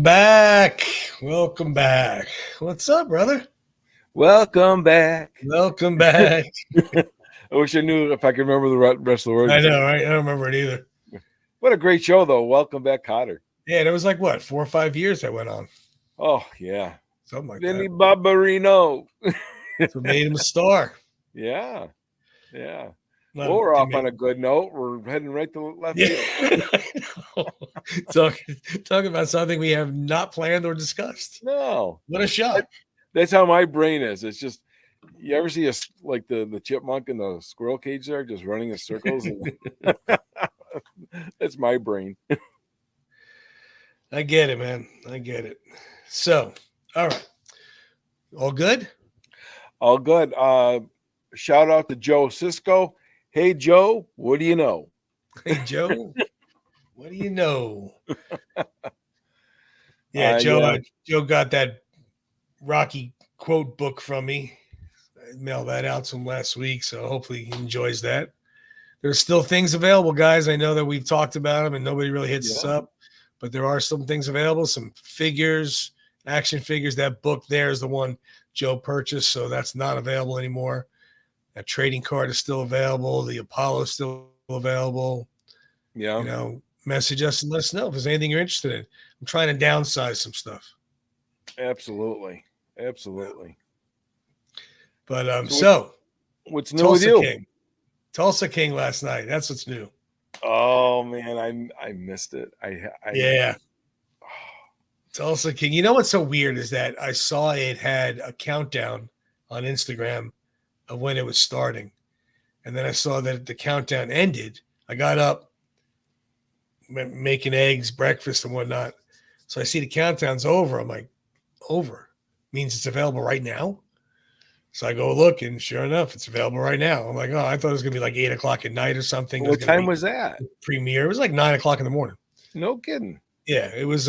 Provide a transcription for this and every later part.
back. Welcome back. What's up, brother? Welcome back. Welcome back. I wish I knew if I could remember the rest of the words. I know, right? I don't remember it either. What a great show, though. Welcome back, Cotter. Yeah, it was like what, 4 or 5 years that went on. Oh, yeah. Something like Vinny that. Barbarino. That's what made him a star. Yeah. Yeah. Not- Well, we're he off made- on a good note. We're heading right to the left field. Yeah. Talking about something we have not planned or discussed. No. What a shock. That's how my brain is. It's just, you ever see like the chipmunk in the squirrel cage there just running in circles? That's my brain. I get it, man. I get it. So, all right. All good? All good. Shout out to Joe Cisco. Hey, Joe, what do you know? Hey, Joe. What do you know? Yeah, Joe. Joe got that Rocky quote book from me. I mailed that out to him last week, so hopefully he enjoys that. There's still things available, guys. I know that we've talked about them and nobody really hits us up, but there are some things available, some figures, action figures. That book there is the one Joe purchased, so that's not available anymore. That trading card is still available. The Apollo is still available. Yeah. You know, message us and let us know if there's anything you're interested in. I'm trying to downsize some stuff. Absolutely. Absolutely. But what's new with you? King. Tulsa King last night. That's what's new. Oh man, I missed it. Yeah. Tulsa King. You know what's so weird is that I saw it had a countdown on Instagram of when it was starting. And then I saw that the countdown ended. I got up making eggs, breakfast and whatnot. So I see the countdown's over. I'm like, over? Means it's available right now? So I go look, and sure enough, it's available right now. I'm like, oh, I thought it was going to be like 8 o'clock at night or something. What time was that? Premiere. It was like 9 o'clock in the morning. No kidding. Yeah, it was,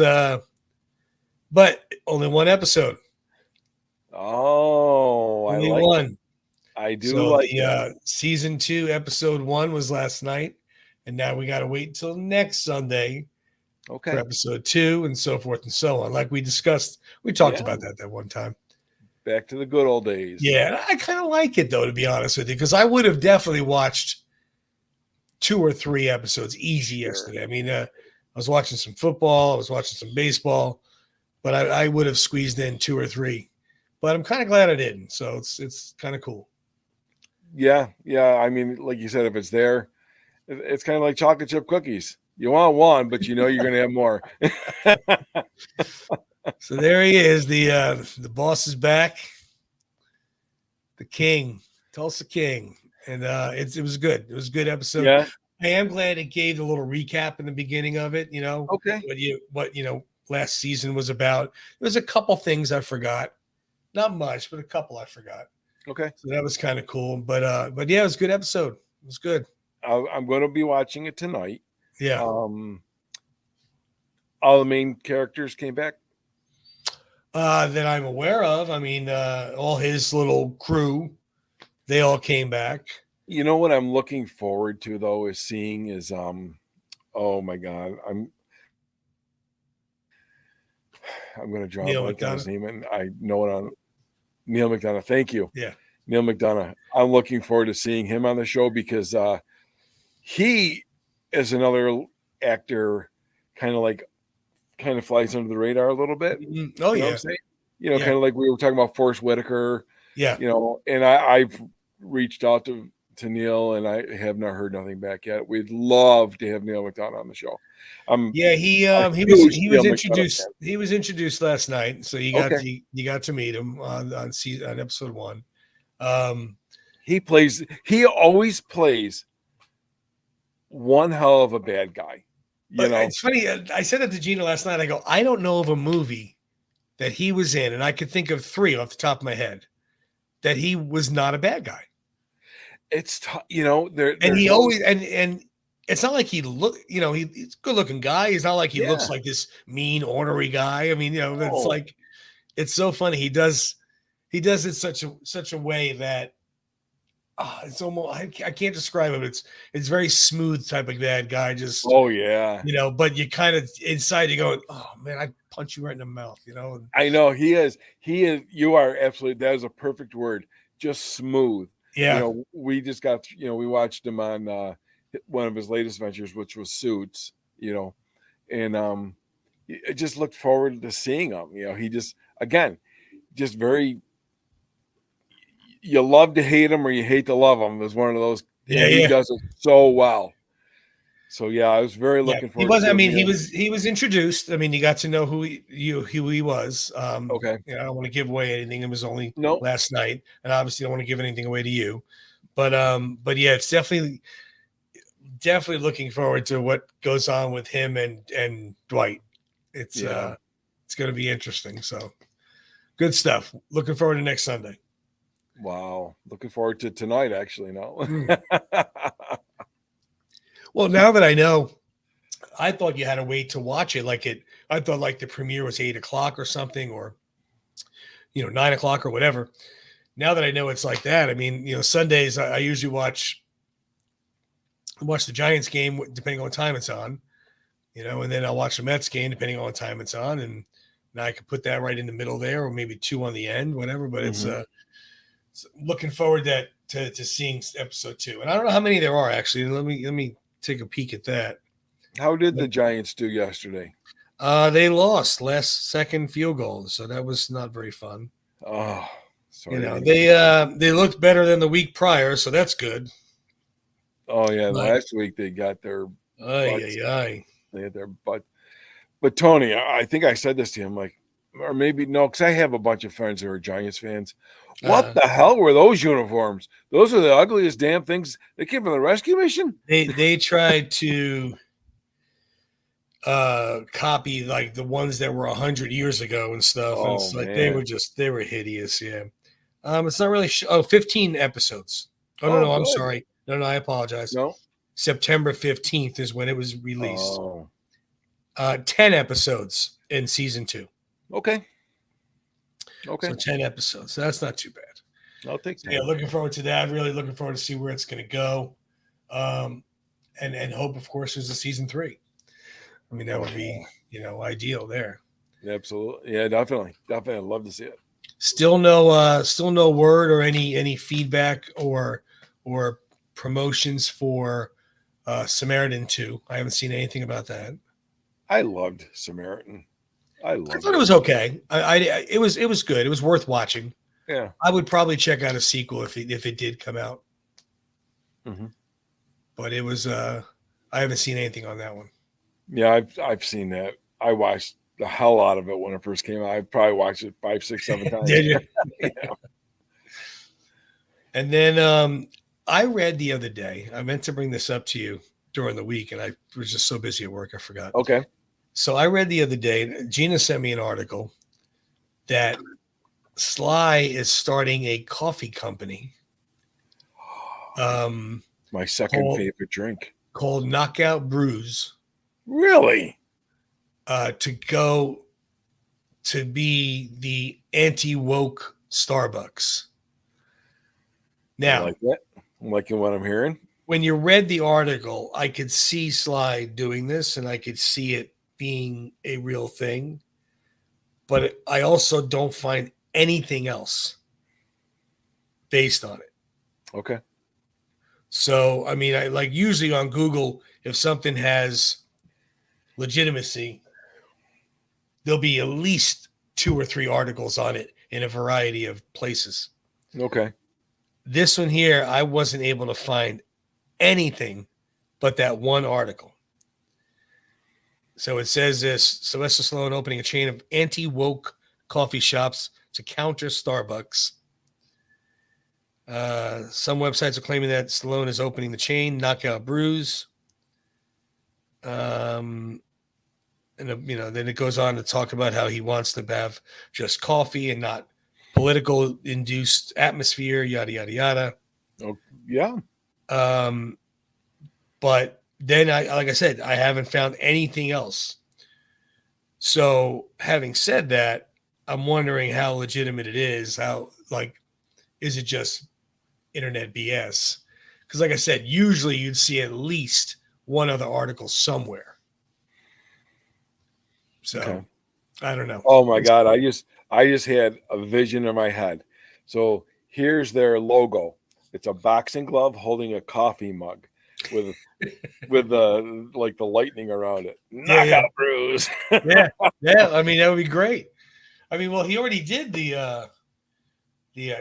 but only one episode. Oh, only one. I do so like season 2, episode 1 was last night, and now we got to wait until next Sunday for episode 2 and so forth and so on. Like we discussed, we talked about that one time. Back to the good old days. Yeah, I kind of like it though, to be honest with you, because I would have definitely watched 2 or 3 episodes easy yesterday. I mean, I was watching some football, I was watching some baseball, but I would have squeezed in 2 or 3. But I'm kind of glad I didn't. So it's kind of cool. Yeah. I mean, like you said, if it's there, it's kind of like chocolate chip cookies. You want one, but you know you're going to have more. So there he is. The boss is back. The King, Tulsa King, and it was good. It was a good episode. Yeah. I am glad it gave a little recap in the beginning of it. You know, what last season was about. There's a couple things I forgot, not much, but a couple I forgot. Okay, so that was kind of cool. But yeah, it was a good episode. It was good. I'm going to be watching it tonight. Yeah. All the main characters came back. That I'm aware of. I mean, all his little crew, they all came back. You know what I'm looking forward to though is seeing is oh my god, I'm going to draw his name, and I know it on Neil McDonough. Thank you. Yeah, Neil McDonough. I'm looking forward to seeing him on the show because he is another actor, kind of flies under the radar a little bit. Oh, you know what I'm saying? Kind of like we were talking about Forrest Whitaker. Yeah. And I've reached out to Neil, and I have not heard nothing back yet. We'd love to have Neil McDonough on the show. He was introduced. He was introduced last night, so you got to meet him on episode 1. He always plays one hell of a bad guy. It's funny. I said that to Gina last night. I go, I don't know of a movie that he was in, and I could think of 3 off the top of my head that he was not a bad guy. It's there, and he always and it's not like he look. He's a good-looking guy. He's not like he looks like this mean, ornery guy. I mean, it's like it's so funny. He does it such a way that it's almost I can't describe it. It's very smooth type of bad guy. Just Oh yeah, but you kind of inside you go, oh man, I punch you right in the mouth. I know he is. He is. You are absolutely. That is a perfect word. Just smooth. Yeah, We just got. We watched him on one of his latest ventures, which was Suits. And I just looked forward to seeing him. He just again, just very. You love to hate him or you hate to love him. Is one of those. yeah, And he yeah. does it so well. So yeah, I was very Yeah, looking he forward was. to I mean, seeing he him. was introduced. I mean, you got to know who he was. Okay. I don't want to give away anything. It was only No. last night, and obviously, don't want to give anything away to you. But yeah, it's definitely looking forward to what goes on with him and Dwight. It's Yeah. it's going to be interesting. So good stuff. Looking forward to next Sunday. Wow. Looking forward to tonight. Actually, no. Well, now that I know, I thought you had to wait to watch it. I thought like the premiere was 8 o'clock or something, or 9 o'clock or whatever. Now that I know it's like that, I mean, Sundays I usually watch the Giants game depending on what time it's on, and then I'll watch the Mets game depending on what time it's on, and now I could put that right in the middle there, or maybe two on the end, whatever. But it's looking forward to seeing episode 2, and I don't know how many there are actually. Let me take a peek at that. How did the Giants do yesterday? They lost last second field goal, so that was not very fun. Oh, sorry. They looked better than the week prior, so that's good. Oh yeah, last week they got their They had their butt. But Tony, I think I said this to him, or maybe no, because I have a bunch of friends who are Giants fans. What the hell were those uniforms? Those are the ugliest damn things. They came from the rescue mission. They tried to copy like the ones that were 100 years ago and stuff, and it's like man. they were hideous. Yeah. It's not really 15 episodes. No, good. I'm sorry. No, I apologize. No, September 15th is when it was released. Oh. 10 episodes in season 2. Okay. So 10 episodes. So that's not too bad. I'll take that. Yeah, looking forward to that. Really looking forward to see where it's going to go. And hope, of course, there's a season 3. I mean, that would be, ideal there. Absolutely. Yeah, definitely. I'd love to see it. Still no word or any feedback or promotions for Samaritan 2. I haven't seen anything about that. I loved Samaritan. I thought it was okay. It was good. It was worth watching. Yeah. I would probably check out a sequel if it did come out. Mm-hmm. But it was I haven't seen anything on that one. Yeah, I've seen that. I watched the hell out of it when it first came out. I probably watched it 5, 6, 7 times. Did you? Yeah. And then I read the other day. I meant to bring this up to you during the week, and I was just so busy at work I forgot. Okay. So I read the other day. Gina sent me an article that Sly is starting a coffee company. My second favorite drink called Knockout Brews. Really? To go to be the anti-woke Starbucks. Now, I like that. I'm liking what I'm hearing. When you read the article, I could see Sly doing this, and I could see it being a real thing. But I also don't find anything else based on it. Okay. So, I mean, I like usually on Google, if something has legitimacy, there'll be at least 2 or 3 articles on it in a variety of places. Okay. This one here, I wasn't able to find anything but that one article. So it says this: Sylvester Stallone opening a chain of anti-woke coffee shops to counter Starbucks. Some websites are claiming that Stallone is opening the chain, Knockout Brews. And then it goes on to talk about how he wants to have just coffee and not political induced atmosphere, yada yada yada. Oh yeah. But then like I said, I haven't found anything else. So having said that, I'm wondering how legitimate it is. How is it just internet BS. Because, like I said, usually you'd see at least one other article somewhere. So Okay. I don't know. Oh my God. I just had a vision in my head. So here's their logo. It's a boxing glove holding a coffee mug with the like the lightning around it. Yeah, yeah, Knockout Brews. yeah, yeah. I mean, that would be great. I mean, well, he already did the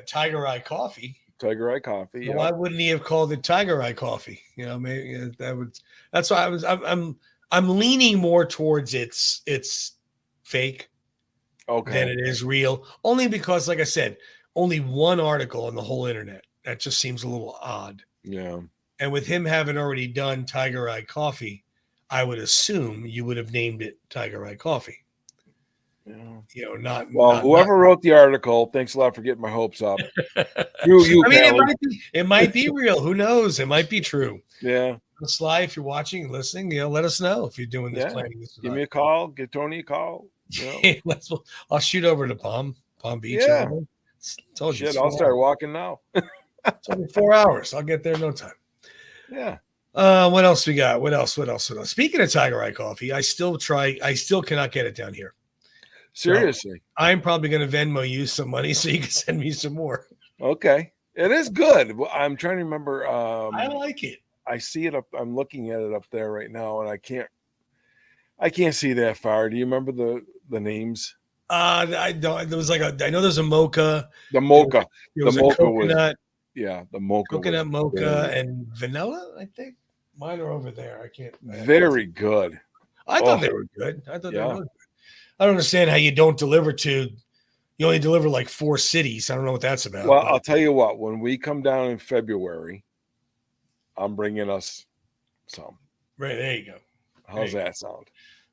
Tiger Eye coffee. Tiger Eye Coffee. So Yeah. why wouldn't he have called it Tiger Eye coffee? You know, maybe that would. That's why I'm leaning more towards it's fake than Okay. it is real. Only because, like I said, only one article on the whole internet. That just seems a little odd. Yeah. And with him having already done Tiger Eye Coffee, I would assume you would have named it Tiger Eye Coffee. Yeah. You know, not Well, not, whoever wrote the article, thanks a lot for getting my hopes up. You, I mean, Pally. it might be real. Who knows? It might be true. Yeah. Sly, if you're watching and listening, you know, let us know if you're doing this, Yeah. planning this. Give me a call. Get Tony a call. You know? I'll shoot over to Palm Beach. Yeah. Told you. Shit, I'll start walking now. It's only 4 hours. I'll get there in no time. Yeah. What else we got? What else? Speaking of Tiger Eye Coffee, I still cannot get it down here. Seriously. So I'm probably going to Venmo you some money so you can send me some more. Okay. It is good. I'm trying to remember. I like it. I see it up. I'm looking at it up there right now, and I can't see that far. Do you remember the names? I don't. There was I know there's a mocha. The mocha. There was the a mocha coconut. the mocha. Coconut mocha very, and vanilla. I think mine are over there. I can't. very good. I thought they were good. I thought they Yeah. were good. I don't understand how you don't deliver to. You only deliver like 4 cities. I don't know what that's about. Well, but- I'll tell you what. When we come down in February, I'm bringing us some. right there you go. How's that sound?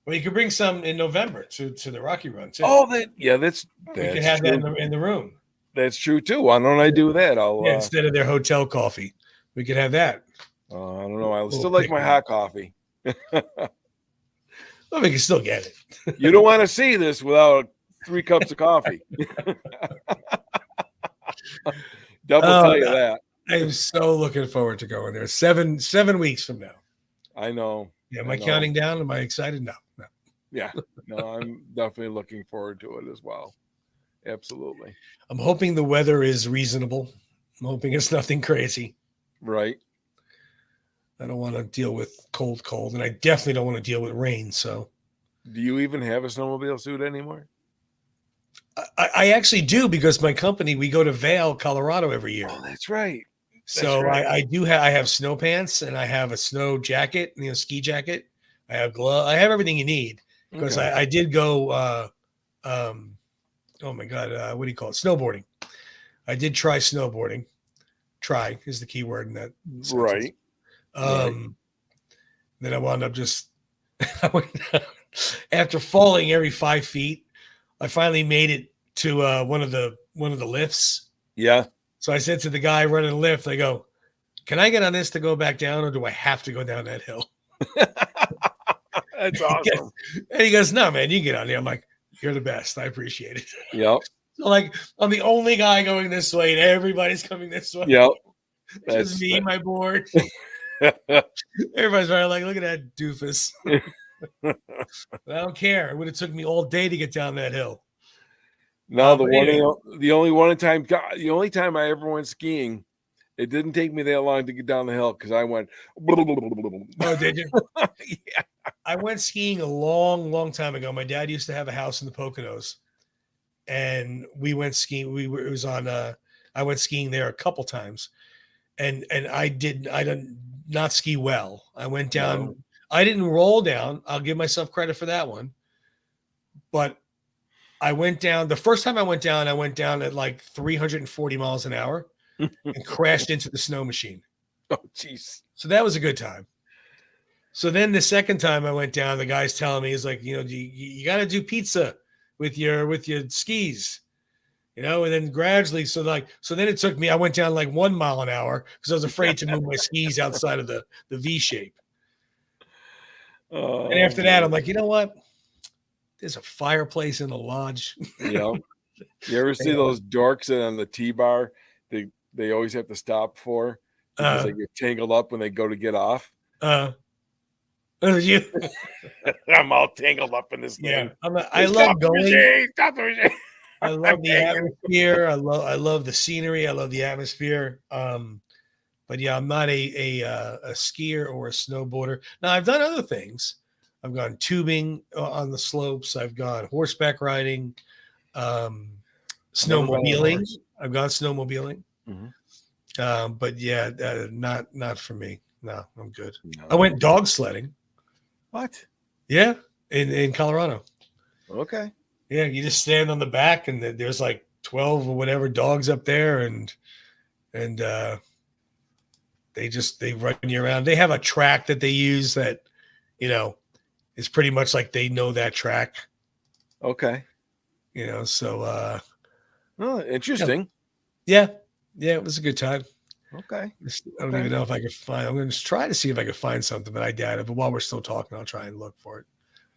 Well, you could bring some in November to the Rocky Run too. Oh, that's we could have true. that in the room. That's true too. Why don't I do that? I'll Instead of their hotel coffee, we could have that. I don't know. I Little still like my pick-me. hot coffee. Well, we can still get it. You don't want to see this without 3 cups of coffee. Double tell you that. I'm so looking forward to going there. 7 weeks from now. I know. Yeah, am I I know. counting down? Am I excited? No. Yeah. No, I'm definitely looking forward to it as well. Absolutely. I'm hoping the weather is reasonable. I'm hoping it's nothing crazy. Right. I don't want to deal with cold, and I definitely don't want to deal with rain. So Do you even have a snowmobile suit anymore? I actually do because my company, we go to Vail, Colorado every year. Oh, that's right. So right. I have snow pants and I have a snow jacket, ski jacket. I have glove. I have everything you need because Okay. I did go. Oh my God, what do you call it? Snowboarding. I did try snowboarding. Try is the key word in that sentence. Right. Then I wound up just after falling every 5 feet, I finally made it to one of the lifts. Yeah. So I said to the guy running the lift, I go, "Can I get on this to go back down, or do I have to go down that hill?" That's awesome. And he goes, "No, man, you get on there." I'm like, "You're the best. I appreciate it." Yep. So like, I'm the only guy going this way, and everybody's coming this way. Yep. Just me, my board. Everybody's right, like, look at that doofus. But I don't care. It would have took me all day to get down that hill. No, but anyway. the only time I ever went skiing, it didn't take me that long to get down the hill because I went. Oh, did you? Yeah. I went skiing a long, long time ago. My dad used to have a house in the Poconos, and we went skiing. I went skiing there a couple times, and I did not ski well. I went down. No. I didn't roll down. I'll give myself credit for that one. But I went down. The first time I went down at like 340 miles an hour and crashed into the snow machine. Oh, jeez. So that was a good time. So then the second time I went down, the guy's telling me, he's like, you got to do pizza with your skis, and then gradually. So then it took me, I went down like 1 mile an hour because I was afraid to move my skis outside of the V shape. Oh, And after that, I'm like, you know what? There's a fireplace in the lodge. yeah. You ever see those dorks that on the T-bar? They they always have to stop for because they Uh, get tangled up when they go to get off. you, I'm all tangled up in this yeah, thing. I Stop love the going. machine! Stop the machine! I I'm love the hanging. atmosphere. I love the scenery. I love the atmosphere. But yeah, I'm not a skier or a snowboarder. Now I've done other things. I've gone tubing on the slopes. I've gone horseback riding, um, Never been on a snowmobiling. horse. I've gone snowmobiling. Mhm. But yeah, not for me. No, I'm good. I No. went dog sledding. What? Yeah, in Colorado. Okay. Yeah, you just stand on the back, and there's like 12 or whatever dogs up there, and they run you around. They have a track that they use that, you know, is pretty much like they know that track. Okay. So Oh, yeah, interesting. yeah, it was a good time. Okay. I don't even know if I could find. I'm going to try to see if I could find something, but I doubt it. But while we're still talking, I'll try and look for it.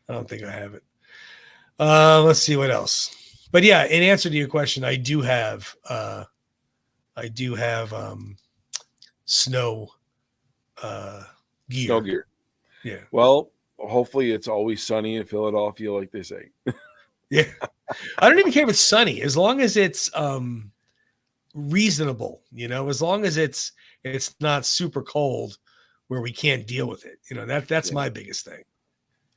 I don't think I have it. Let's see what else. But yeah, in answer to your question, I do have snow gear. Snow gear. Yeah. Well, hopefully it's always sunny in Philadelphia, like they say. Yeah. I don't even care if it's sunny, as long as it's reasonable, as long as it's not super cold where we can't deal with it. That's Yeah. my biggest thing.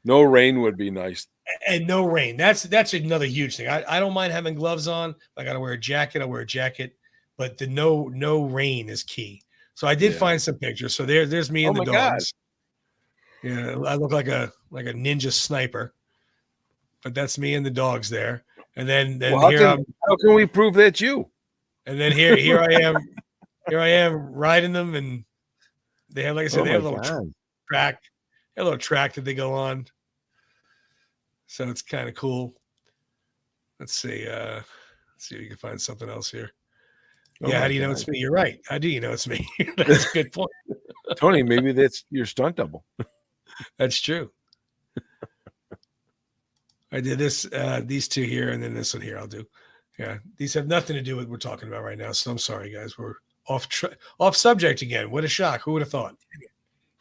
No rain would be nice. And no rain. That's another huge thing. I don't mind having gloves on. If I gotta wear a jacket, I'll wear a jacket. But the no rain is key. So I did find some pictures. So there's me and the my God. dogs. Yeah, I look like a ninja sniper. But that's me and the dogs there. And then Well, how can we prove that's you? And then here I am. Here I am riding them, and they have, like I said, they have a little track. A little track that they go on. So it's kind of cool. Let's see. Let's see if you can find something else here. Yeah, how do you know it's me? You're right. How do you know it's me? That's a good point. Tony, maybe that's your stunt double. That's true. I did this, these two here, and then this one here I'll do. Yeah, these have nothing to do with what we're talking about right now. So I'm sorry, guys. We're off subject again. What a shock. Who would have thought?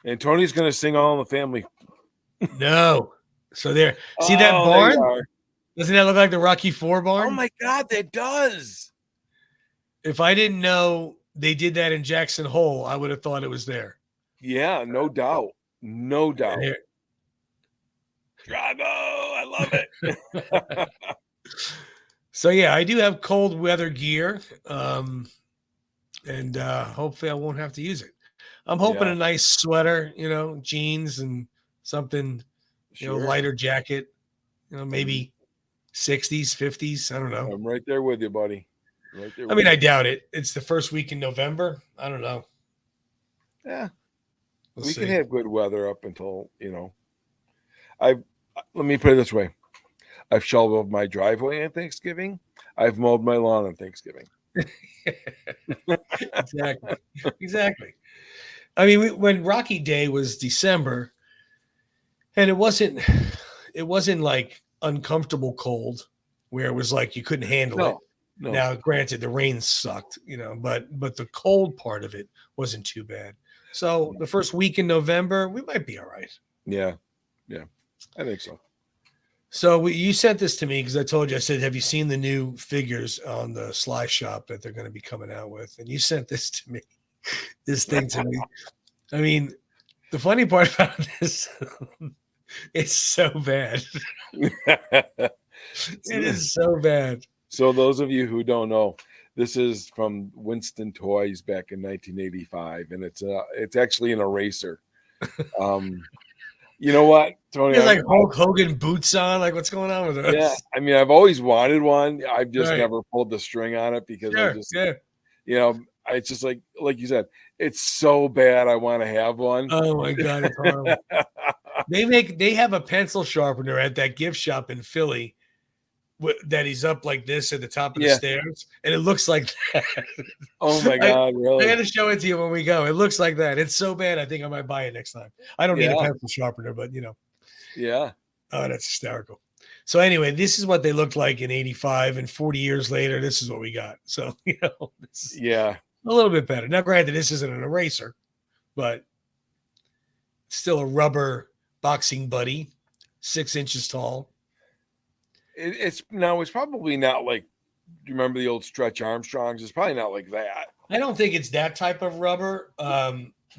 And Tony's going to sing All in the Family. No. So there. See that barn? Doesn't that look like the Rocky IV barn? Oh, my God, that does. If I didn't know they did that in Jackson Hole, I would have thought it was there. Yeah, no doubt. No doubt. Bravo. I love it. So, yeah, I do have cold weather gear, and hopefully I won't have to use it. I'm hoping a nice sweater, jeans and something, lighter jacket, maybe 60s, 50s. I don't know. I'm right there with you, buddy. Right there. I mean, I doubt it. It's the first week in November. I don't know. Yeah. We can have good weather up until, let me put it this way. I've shoveled my driveway on Thanksgiving. I've mowed my lawn on Thanksgiving. Exactly. I mean, when Rocky Day was December, and it wasn't like uncomfortable cold where it was like you couldn't handle it. No. Now, granted, the rain sucked, but the cold part of it wasn't too bad. So the first week in November, we might be all right. Yeah, I think so. So you sent this to me because I told you, I said, have you seen the new figures on the Sly Shop that they're going to be coming out with? And you sent this to me, this thing to me. I mean, the funny part about this, it's so bad. It is so bad. So those of you who don't know, this is from Winston Toys back in 1985, and it's actually an eraser. You know what, Tony? He has like Hulk Hogan boots on. Like, what's going on with those? Yeah, I mean, I've always wanted one. I've just never pulled the string on it because it's just like you said, it's so bad. I want to have one. Oh my God, it's horrible. They have a pencil sharpener at that gift shop in Philly that he's up like this at the top of the stairs, and it looks like that. Oh my God, really? I got to show it to you when we go. It looks like that. It's so bad. I think I might buy it next time. I don't need a pencil sharpener, but Yeah. Oh, that's hysterical. So anyway, this is what they looked like in 85, and 40 years later, this is what we got. So, A little bit better. Now, granted, this isn't an eraser, but still a rubber boxing buddy, 6 inches tall. It's probably not like, do you remember the old Stretch Armstrongs? It's probably not like that. I don't think it's that type of rubber.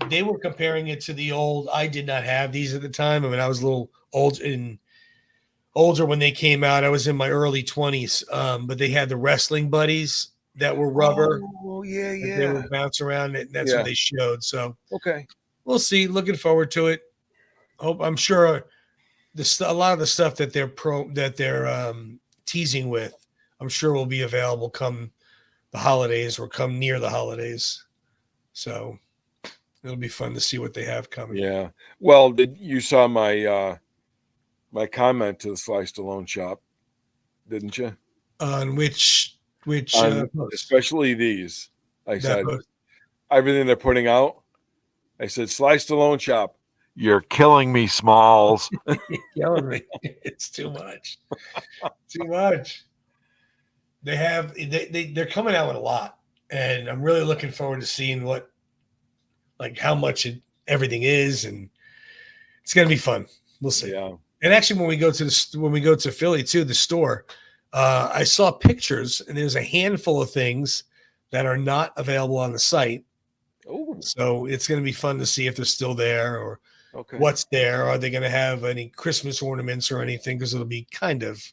They were comparing it to the old. I did not have these at the time. I mean, I was a little older when they came out. I was in my early 20s. But they had the wrestling buddies that were rubber. Oh, yeah, that They would bounce around, and that's what they showed. So okay, we'll see. Looking forward to it. I'm sure a lot of the stuff that they're teasing with, I'm sure will be available come the holidays or come near the holidays. So it'll be fun to see what they have coming. Yeah. Well, you saw my my comment to the Sly Stallone shop, didn't you? On which especially these. I said post. everything they're putting out. I said, Sly Stallone shop, you're killing me, Smalls. You're killing me. It's too much. Too much. They're coming out with a lot, and I'm really looking forward to seeing how much everything is, and it's gonna be fun. We'll see. Yeah. And actually, when we go to Philly too, the store, I saw pictures, and there's a handful of things that are not available on the site. Oh. So it's going to be fun to see if they're still there or what's there. Are they going to have any Christmas ornaments or anything? Because it'll be kind of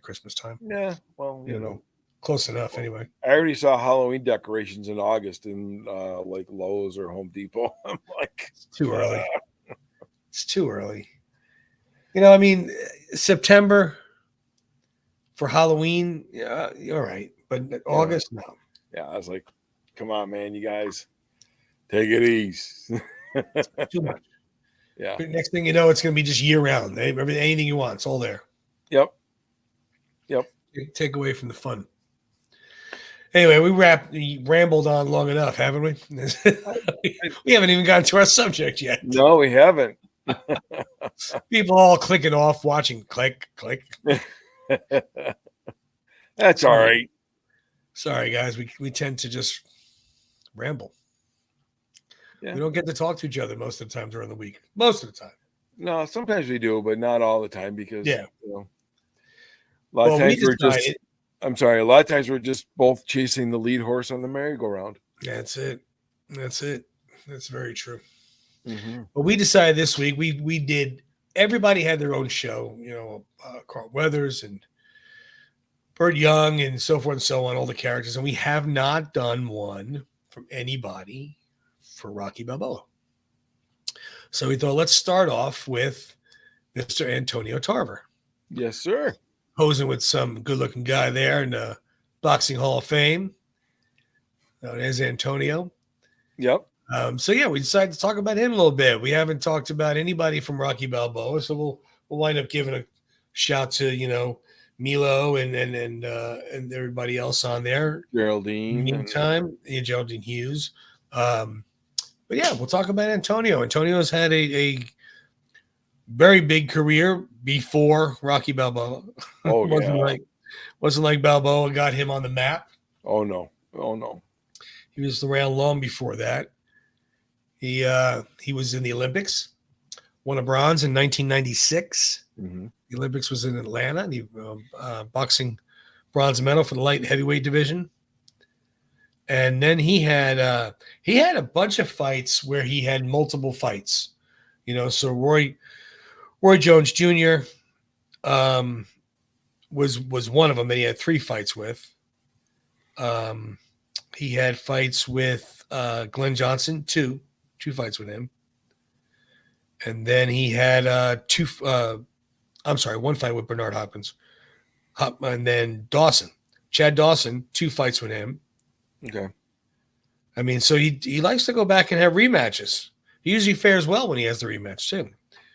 Christmas time. Yeah. Well, you know, close enough anyway. I already saw Halloween decorations in August in like Lowe's or Home Depot. I'm like, it's too early. It's too early. You know, I mean, September for Halloween, yeah, you're right. But August, no. Yeah, I was like, come on, man, you guys, take it easy. Too much. Yeah. But next thing you know, it's going to be just year round. Anything you want, it's all there. Yep. Take away from the fun. Anyway, we rambled on long enough, haven't we? We haven't even gotten to our subject yet. No, we haven't. People all clicking off, watching, click. That's all right. Sorry, guys. We tend to just ramble. Yeah. We don't get to talk to each other most of the time during the week. Most of the time. No, sometimes we do, but not all the time because a lot of times a lot of times we're just both chasing the lead horse on the merry-go-round. That's it. That's very true. Mm-hmm. But we decided this week we did. Everybody had their own show. You know, Carl Weathers and Burt Young and so forth and so on. All the characters, and we have not done one from anybody for Rocky Balboa. So we thought, let's start off with Mr. Antonio Tarver. Yes, sir. Posing with some good-looking guy there in the Boxing Hall of Fame. There's Antonio. Yep. We decided to talk about him a little bit. We haven't talked about anybody from Rocky Balboa, so we'll wind up giving a shout to Milo and everybody else on there. Geraldine. Meantime, Geraldine Hughes. But yeah, we'll talk about Antonio. Antonio's had a very big career before Rocky Balboa. Oh, wasn't like Balboa got him on the map. Oh no. He was around long before that. He was in the Olympics, won a bronze in 1996. Mm-hmm. The Olympics was in Atlanta. And he boxing bronze medal for the light heavyweight division. And then he had a bunch of fights where he had multiple fights. So Roy Jones Jr. Was one of them that he had 3 fights with. He had fights with Glenn Johnson, two fights with him. And then he had one fight with Bernard Hopkins. And then Chad Dawson, 2 fights with him. Okay. I mean, so he likes to go back and have rematches. He usually fares well when he has the rematch too.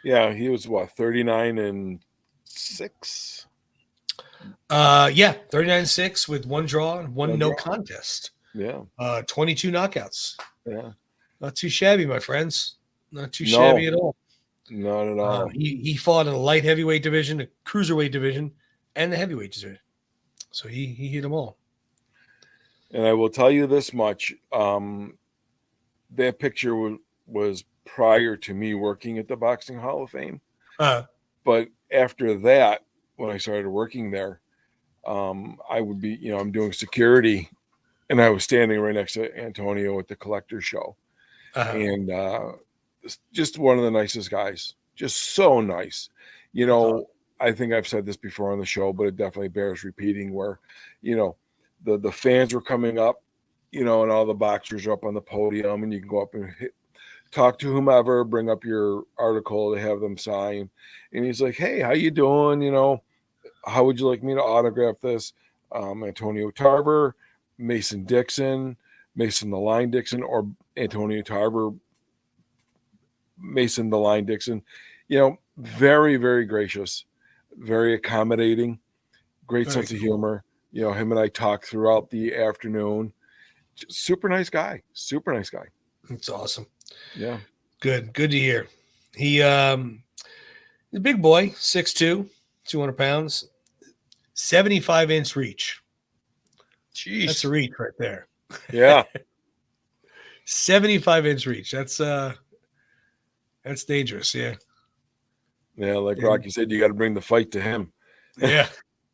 Yeah, he was 39-6? 39-6 with 1 draw and 1 no contest. Yeah. 22 knockouts. Yeah. Not too shabby, my friends. Not too shabby at all. Not at all. He fought in the light heavyweight division, the cruiserweight division, and the heavyweight division. So he hit them all. And I will tell you this much: that picture was prior to me working at the Boxing Hall of Fame. But after that, when I started working there, I would be, I'm doing security, and I was standing right next to Antonio at the collector show, and just one of the nicest guys, just so nice. I think I've said this before on the show, but it definitely bears repeating. Where, the fans were coming up, and all the boxers are up on the podium, and you can go up and talk to whomever, bring up your article to have them sign. And he's like, "Hey, how you doing? How would you like me to autograph this? Antonio Tarver, Mason Dixon, Mason the Line Dixon, or Antonio Tarver, Mason the Line Dixon." Very, very gracious, very accommodating, great sense of humor. Him and I talked throughout the afternoon. Super nice guy. Super nice guy. It's awesome. Yeah. Good to hear. He's a big boy, 6'2", 200 pounds, 75-inch reach. Jeez. That's a reach right there. Yeah. 75-inch reach. That's dangerous. Yeah. Yeah. Like Rocky said, you got to bring the fight to him. Yeah.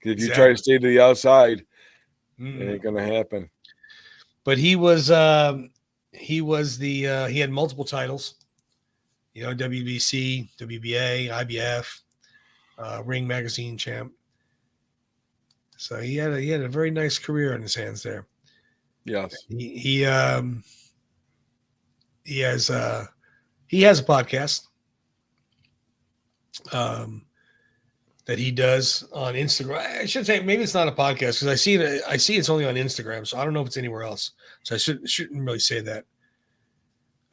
If you try to stay to the outside, it Mm. ain't going to happen. But he had multiple titles, WBC, WBA, IBF, Ring Magazine champ. So he had a very nice career in his hands there. Yes. He has a podcast that he does on Instagram. I should say maybe it's not a podcast because I see it's only on Instagram, so I don't know if it's anywhere else. So I shouldn't really say that.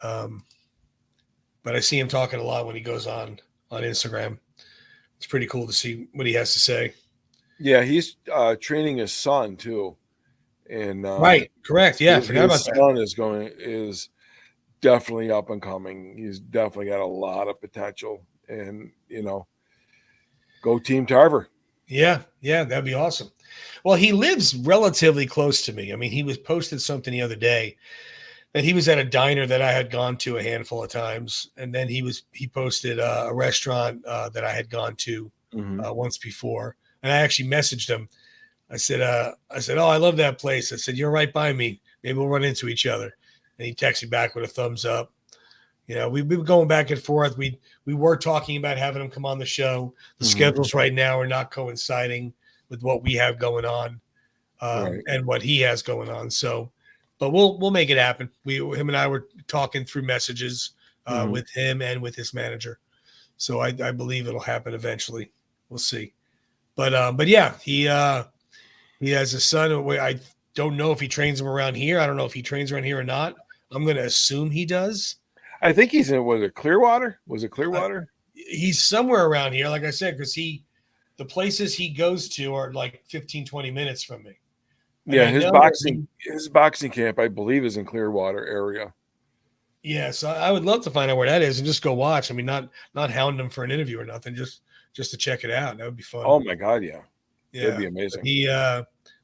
But I see him talking a lot when he goes on Instagram. It's pretty cool to see what he has to say. Yeah, he's training his son too, and right, correct. Yeah, I forgot about that. His son is definitely up and coming. He's definitely got a lot of potential, and go Team Tarver. Yeah, that'd be awesome. Well, he lives relatively close to me. I mean, he was posted something the other day that he was at a diner that I had gone to a handful of times, and then he posted a restaurant that I had gone to once before, and I actually messaged him. I said, "Oh, I love that place." I said, "You're right by me. Maybe we'll run into each other." And he texted back with a thumbs up. We've been going back and forth. We were talking about having him come on the show. The schedules right now are not coinciding with what we have going on and what he has going on. So, but we'll make it happen. Him and I were talking through messages with him and with his manager. So I believe it'll happen eventually. We'll see. But yeah, he has a son. I don't know if he trains him around here. I don't know if he trains around here or not. I'm going to assume he does. I think he's in, was it Clearwater? Was it Clearwater? He's somewhere around here, like I said, because the places he goes to are like 15, 20 minutes from me. And yeah, his boxing camp, I believe, is in Clearwater area. Yeah, so I would love to find out where that is and just go watch. I mean, not hound him for an interview or nothing, just to check it out. That would be fun. Oh my God, yeah. That'd be amazing.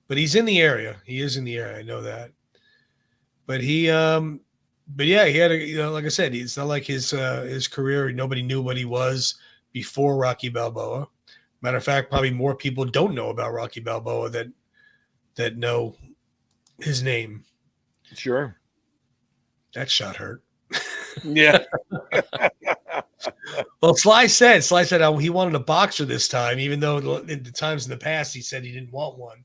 But he's in the area. He is in the area. I know that. But he yeah, he had like I said, it's not like his career. Nobody knew what he was before Rocky Balboa. Matter of fact, probably more people don't know about Rocky Balboa that know his name. Sure. That shot hurt. Yeah. Well, Sly said he wanted a boxer this time, even though in the times in the past he said he didn't want one.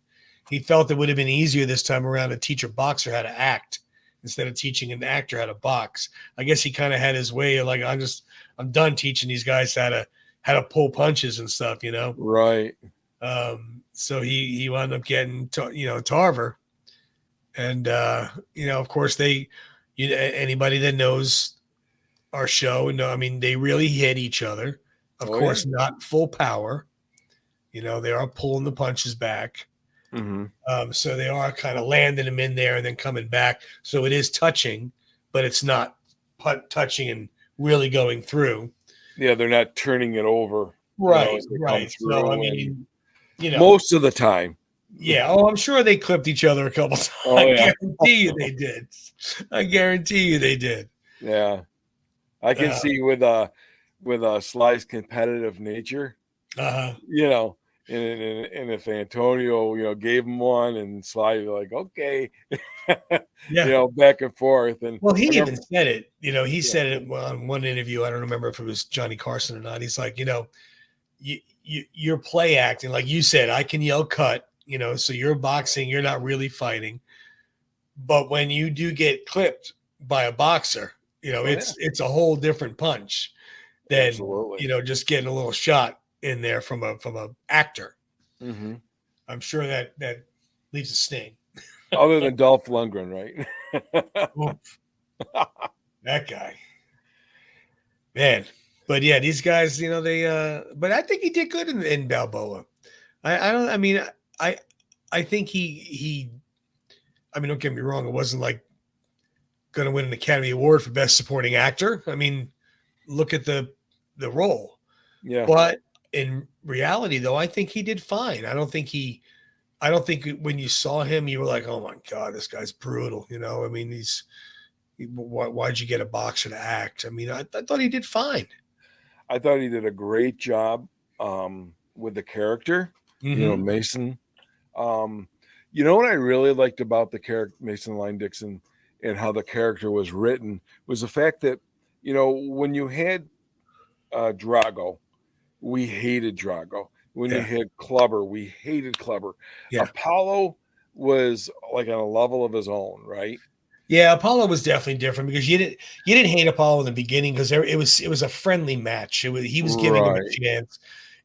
He felt it would have been easier this time around to teach a boxer how to act instead of teaching an actor how to box. I guess he kind of had his way of like, I'm done teaching these guys how to pull punches and stuff, Right. So he wound up getting Tarver, and of course anybody that knows our show, they really hit each other. Of course, not full power. They are pulling the punches back. So they are kind of landing them in there and then coming back. So it is touching, but it's not touching and really going through. Yeah, they're not turning it over. Right, right. So, most of the time, Yeah. Oh, I'm sure they clipped each other a couple times. Oh, I yeah. guarantee you they did. I guarantee you they did. Yeah. I can Uh, see with Sly's competitive nature, uh-huh. you know, and if Antonio, gave him one and Sly was like, okay, Yeah. back and forth. And Well, he I even remember, said it. He yeah, said it on one interview. I don't remember if it was Johnny Carson or not. He's like, you're play acting. Like you said, I can yell cut, so you're boxing, you're not really fighting. But when you do get clipped by a boxer, oh yeah, it's a whole different punch than, absolutely. just getting a little shot in there from a actor. Hmm. I'm sure that leaves a sting. Other than Dolph Lundgren, right? Oof, that guy. Man. But yeah, these guys, but I think he did good in Balboa. I don't I mean I I think he I mean, don't get me wrong, it wasn't like gonna win an Academy Award for Best Supporting Actor. I mean, look at the role. Yeah, But in reality though, I think he did fine. I don't think when you saw him, you were like, oh my God, this guy's brutal. I mean, why'd you get a boxer to act? I mean, I thought he did fine. I thought he did a great job with the character, Mm-hmm. Mason. Um, what I really liked about the character Mason Line Dixon and how the character was written was the fact that, when you had Drago, we hated Drago. When you Yeah. had Clubber, we hated Clubber. Yeah. Apollo was like on a level of his own, right? Yeah, Apollo was definitely different because you didn't hate Apollo in the beginning because it was a friendly match. He was giving him a Right. chance.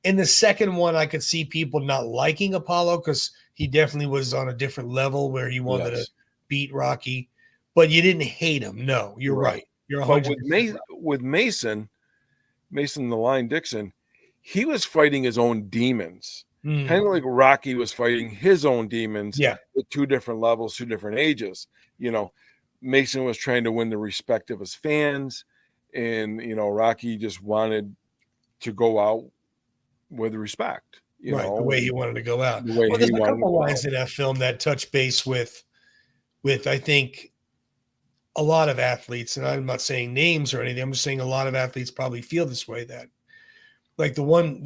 In the second one, I could see people not liking Apollo because he definitely was on a different level where he wanted to Yes. beat Rocky, but you didn't hate him. No, you're Right. right. You're But 100% right. With Mason the Line Dixon, he was fighting his own demons, kind Mm, of like Rocky was fighting his own demons yeah, at two different levels, two different ages. You know, Mason was trying to win the respect of his fans, and Rocky just wanted to go out with respect. right. The way he wanted to go out. The way Well, there's he a wanted to couple go out. lines in that film that touch base with I think a lot of athletes, and I'm not saying names or anything. I'm just saying a lot of athletes probably feel this way. That like the one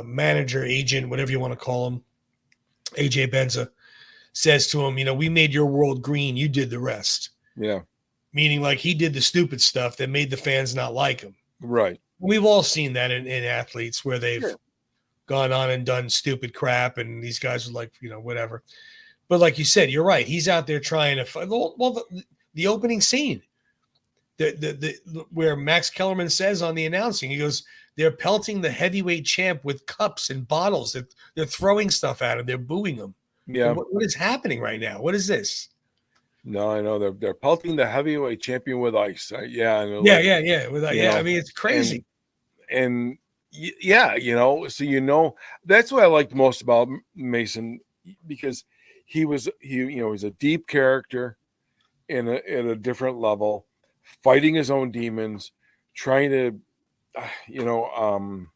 manager, agent, whatever you want to call him, AJ Benza says to him, we made your world green, you did the rest. Yeah, Meaning like he did the stupid stuff that made the fans not like him. right. We've all seen that in athletes where they've Sure. gone on and done stupid crap, and these guys are like, whatever. But like you said, you're right. He's out there trying to fight. Well, the opening scene, the where Max Kellerman says on the announcing, he goes, they're pelting the heavyweight champ with cups and bottles. They're throwing stuff at him. They're booing him. Yeah. What is happening right now? What is this? No, I know they're pelting the heavyweight champion with ice. Yeah, and Yeah, like, yeah. I mean, it's and crazy. and yeah, so that's what I liked most about Mason, because he's a deep character at a different level, fighting his own demons, trying to you know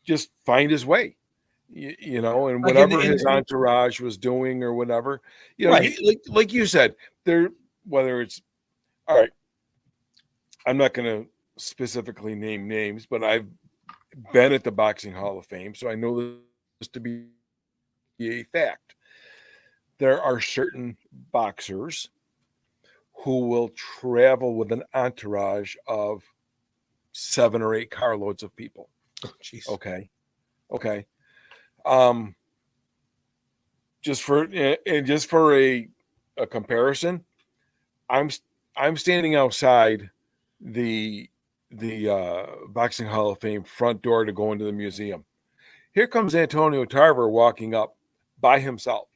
just find his way, and Like in, whatever in, his entourage was doing or whatever, right. like you said, there, whether it's, all right, I'm not going to specifically name names, but I've been at the Boxing Hall of Fame, so I know this to be a fact. There are certain boxers who will travel with an entourage of 7 or 8 carloads of people. Oh, jeez. Okay. Um, just for a comparison, I'm I'm standing outside the Boxing Hall of Fame front door to go into the museum. Here comes Antonio Tarver walking up by himself,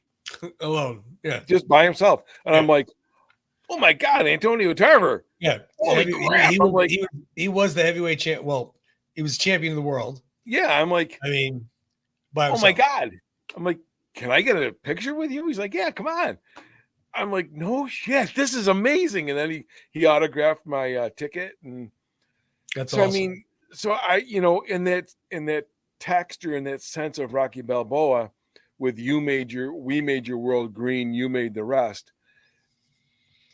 Alone. Yeah. just by himself, and Yeah. I'm like, "Oh my God, Antonio Tarver! Yeah. Holy crap!" I'm like, He was the heavyweight champ. Well, he was champion of the world. "Yeah," I'm like, I mean, by "Oh my himself. God!" I'm like, "Can I get a picture with you?" He's like, "Yeah, come on." I'm like, "No shit, this is amazing!" And then he autographed my ticket, and That's so I awesome. mean, so I in that texture, in that sense of Rocky Balboa, with we made your world green, you made the rest.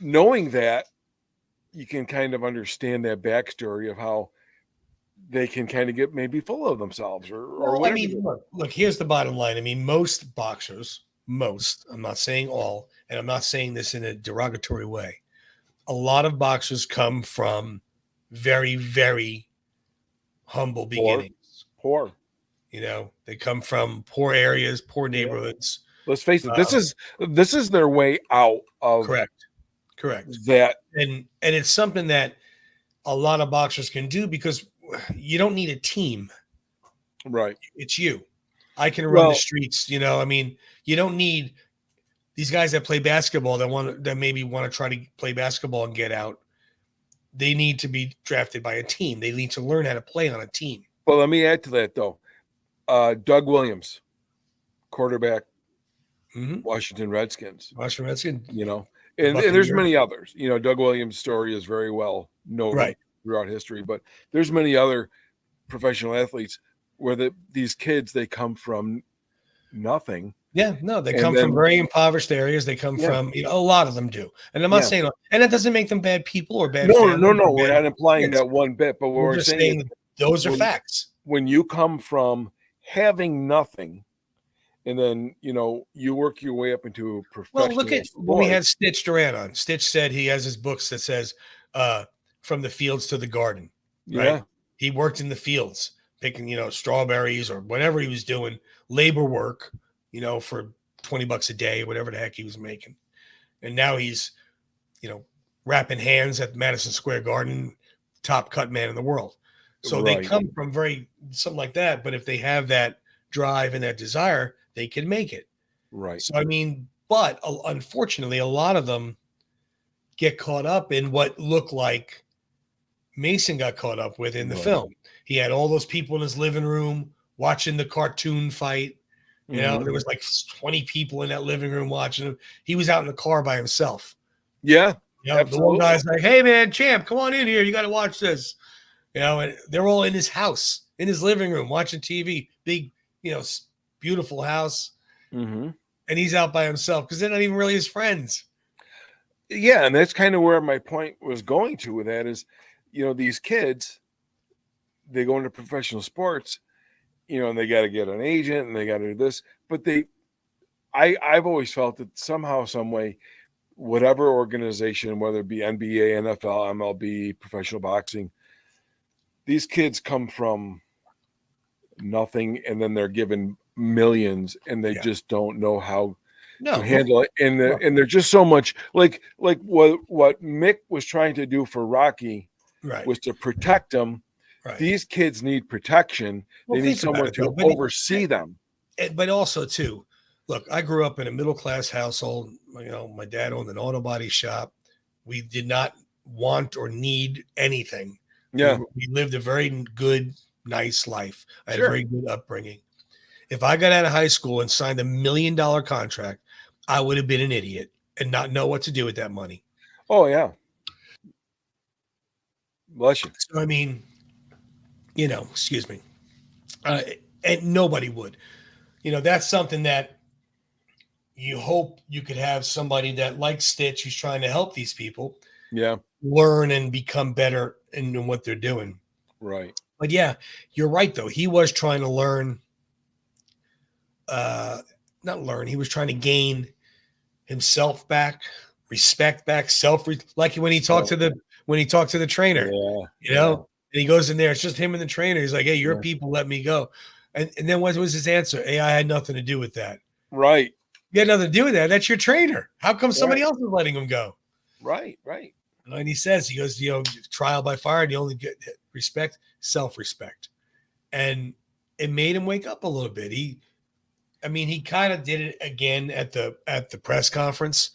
Knowing that, you can kind of understand that backstory of how they can kind of get maybe full of themselves or Well, I whatever. mean, look, here's the bottom line. I mean, most boxers, I'm not saying all, and I'm not saying this in a derogatory way. A lot of boxers come from very, very humble beginnings. Poor. You know, they come from poor areas, poor Yeah. neighborhoods. Let's face it, this is their way out of Correct. that. And it's something that a lot of boxers can do because you don't need a team. Right. It's you. I can run the streets, you know. I mean, you don't need these guys that play basketball that maybe want to try to play basketball and get out. They need to be drafted by a team. They need to learn how to play on a team. Well, let me add to that though. Doug Williams, quarterback, Washington Redskins. Washington Redskins. You know, and there's many others. You know, Doug Williams' story is very well known throughout history, but there's many other professional athletes where these kids, they come from nothing. Yeah, no, they come from very impoverished areas. They come from, you know, a lot of them do. And I'm not saying, and that doesn't make them bad people or bad. No, we're not implying that one bit, but we're saying those are facts. When you come from having nothing, and then, you know, you work your way up into a professional. Well, look at when we had Stitch Duran on. Stitch said he has his books that says from the fields to the garden. Right? Yeah. He worked in the fields picking, you know, strawberries or whatever he was doing, labor work, you know, for $20 a day, whatever the heck he was making. And now he's, you know, wrapping hands at Madison Square Garden, top cut man in the world. So they come from something like that. But if they have that drive and that desire, they can make it. Right. So, I mean, but unfortunately, a lot of them get caught up in what looked like Mason got caught up with in the film. He had all those people in his living room watching the cartoon fight. You know, there was like 20 people in that living room watching him. He was out in the car by himself. Yeah. You know, the one guy's like, hey, man, champ, come on in here. You got to watch this. You know, and they're all in his house, in his living room, watching TV. Big, you know, beautiful house. And he's out by himself because they're not even really his friends. Yeah. And that's kind of where my point was going to with that is, you know, these kids, they go into professional sports, you know, and they got to get an agent and they got to do this. But I've always felt that somehow, some way, whatever organization, whether it be NBA, NFL, MLB, professional boxing, these kids come from nothing and then they're given millions and they just don't know how to handle it. And they're just so much like what Mick was trying to do for Rocky was to protect him. These kids need protection. They need someone to oversee them. But also, too, look, I grew up in a middle-class household. You know, my dad owned an auto body shop. We did not want or need anything. Yeah. We lived a very good, nice life. I had a very good upbringing. If I got out of high school and signed $1 million contract, I would have been an idiot and not know what to do with that money. Oh, yeah. Bless you. So, I mean, you know, excuse me. And nobody would. You know, that's something that you hope you could have somebody that, like Stitch, who's trying to help these people learn and become better in what they're doing. Right. But yeah, you're right, though. He was trying to learn, he was trying to gain himself back, respect back, like when he talked to the trainer, you know, and he goes in there, it's just him and the trainer. He's like, hey, your people let me go. And then what was his answer? Hey, I had nothing to do with that. Right. You had nothing to do with that. That's your trainer. How come somebody else is letting him go? Right. And he says, he goes, you know, trial by fire, and you only get respect, self-respect. And it made him wake up a little bit. He kind of did it again at the press conference.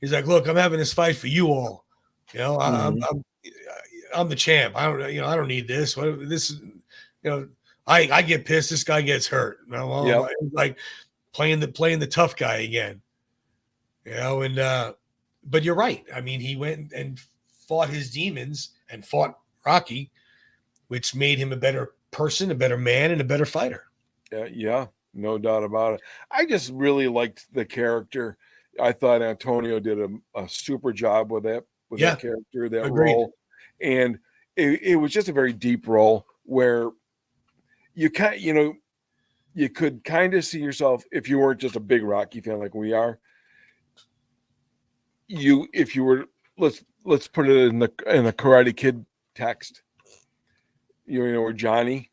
He's like, look, I'm having this fight for you all. You know, I'm the champ. I don't need this. What this is, you know, I get pissed. This guy gets hurt. You know, like playing the tough guy again. You know, and but you're right. I mean, he went and fought his demons and fought Rocky, which made him a better person, a better man, and a better fighter. Yeah. No doubt about it. I just really liked the character. I thought Antonio did a super job with Yeah, that character, that agreed. role. And it was just a very deep role where you can't, you could kind of see yourself, if you weren't just a big Rocky fan like we are, if you were, let's put it in a Karate Kid text, or Johnny,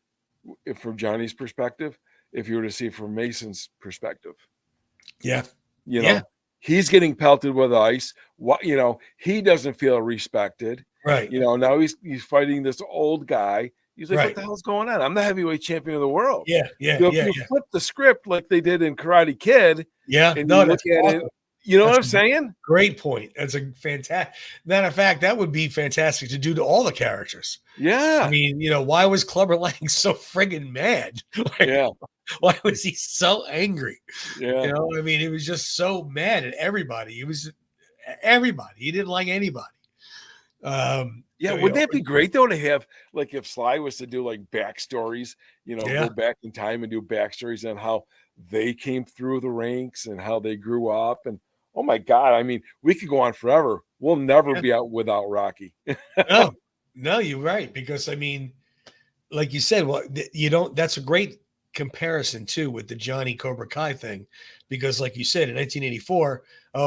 if from Johnny's perspective, if you were to see from Mason's perspective, Yeah. yeah, he's getting pelted with ice. What, he doesn't feel respected. Right. Now he's fighting this old guy. He's like, Right. what the hell's going on? I'm the heavyweight champion of the world. Yeah. Yeah. If Yeah. you flip the script like they did in Karate Kid, Yeah. and No, you look that's at awesome. it, you know That's what I'm saying? Great point. That's a fantastic. Matter of fact, that would be fantastic to do to all the characters. Yeah. I mean, why was Clubber Lang so friggin' mad? Yeah. Why was he so angry? Yeah. I mean, he was just so mad at everybody. He was everybody. He didn't like anybody. Yeah, wouldn't that be great though to have, like, if Sly was to do like backstories, go back in time and do backstories on how they came through the ranks and how they grew up, and oh my God, I mean, we could go on forever. We'll never be out without Rocky. No, you're right, because I mean, like you said, that's a great comparison too with the Johnny Cobra Kai thing, because like you said, in 1984,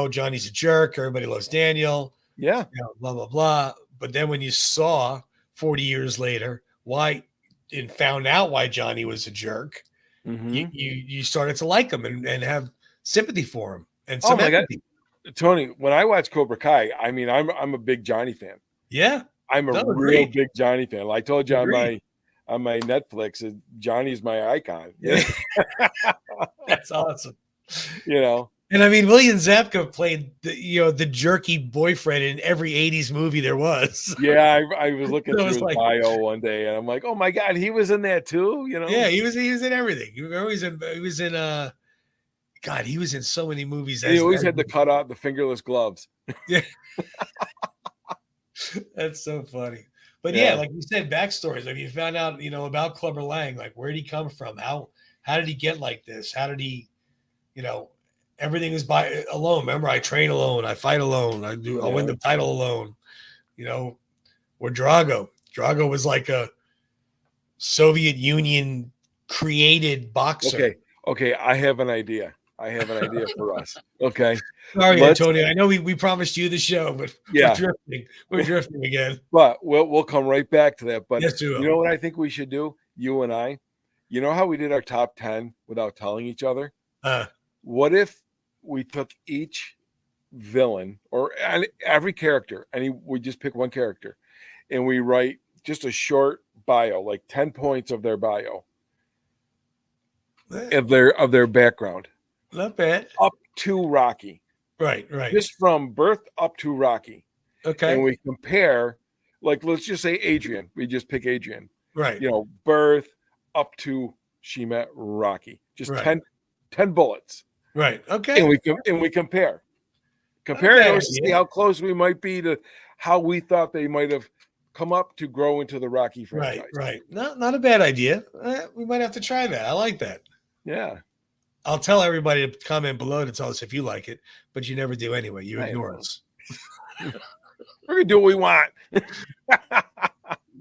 Johnny's a jerk, everybody loves Daniel, yeah, blah blah blah. But then when you saw 40 years later and found out why Johnny was a jerk, you started to like him and have sympathy for him and some empathy. God. Tony, when I watch Cobra Kai, I mean, I'm a big Johnny fan. Yeah, I'm a real big Johnny fan. Like I told you on my Netflix, Johnny's my icon. That's awesome. And I mean, William Zabka played the jerky boyfriend in every 80s movie there was. Yeah, I was looking through his bio one day, and I'm like, oh my God, he was in that too. Yeah, he was in everything. He was in God, he was in so many movies. He always had the cutout, the fingerless gloves. Yeah. That's so funny. But yeah, like you said, backstories. Like you found out, about Clubber Lang, like where did he come from? How did he get like this? How did he, everything is by alone. Remember, I train alone, I fight alone, I win the title alone. Or Drago. Drago was like a Soviet Union created boxer. Okay, I have an idea. For us. Okay. Sorry, Antonio. I know we promised you the show, but we're drifting again. But we'll come right back to that. But yes, you know what I think we should do? You and I. You know how we did our top 10 without telling each other? What if we took each villain or every character, and we just pick one character, and we write just a short bio, like 10 points of their bio, of their background. Not bad. Up to Rocky. Right. Just from birth up to Rocky. Okay. And we compare, like, let's just say Adrian. We just pick Adrian. Right. Birth up to she met Rocky. Just 10 bullets. Right. Okay. And we compare. Compare those to see how close we might be to how we thought they might have come up to grow into the Rocky franchise. Right. Not a bad idea. We might have to try that. I like that. Yeah. I'll tell everybody to comment below to tell us if you like it, but you never do anyway. You ignore us. We're going to do what we want.